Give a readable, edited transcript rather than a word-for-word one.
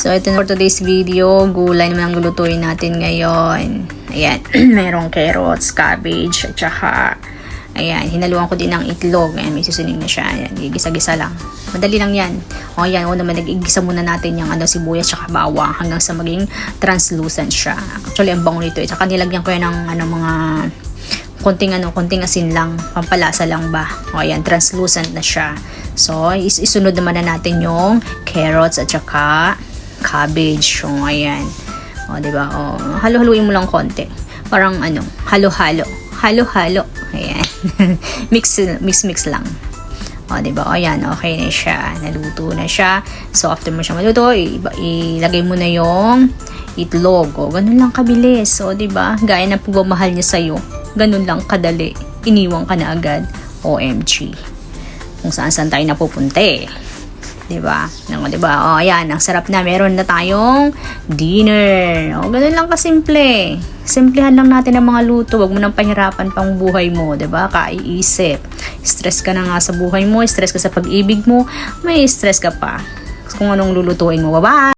So, ito na for today's video. Gulay naman ang lulutuin natin ngayon. Ayan, merong carrots, cabbage, at saka, ayan, hinaluan ko din ng itlog. Ayan, may susunig na siya. Ayan, gigisa-gisa lang. Madali lang yan. O, ayan, naman, nag-igisa muna natin yung sibuyas, saka bawang, hanggang sa maging translucent siya. Actually, ang bango nito. Saka nilagyan ko yan ng mga konting asin lang, pampalasa lang ba. O ayan, translucent na siya. So, isunod naman na natin yung carrots at saka cabbage. O ayan. O, diba? O, halo-haluin mo lang konti. Parang halo-halo. Halo-halo. Ayan. mix lang. O, diba? O, ayan, okay na siya. Naluto na siya. So, after mo siya maluto, ilagay mo na yung itlog. O, ganun lang kabilis. O, diba? Gaya na pagmamahal niya sa'yo. Ganun lang kadali. Iniwan ka na agad. OMG. Kung saan tayo napupunta eh. Diba? Diba? O, ayan. Ang sarap na. Meron na tayong dinner. O, ganun lang kasimple. Simplihan lang natin ang mga luto. Huwag mo nang pahirapan pang buhay mo. Diba? Kaiisip. Stress ka na nga sa buhay mo. Stress ka sa pag-ibig mo. May stress ka pa kung anong lulutuin mo. Bye-bye!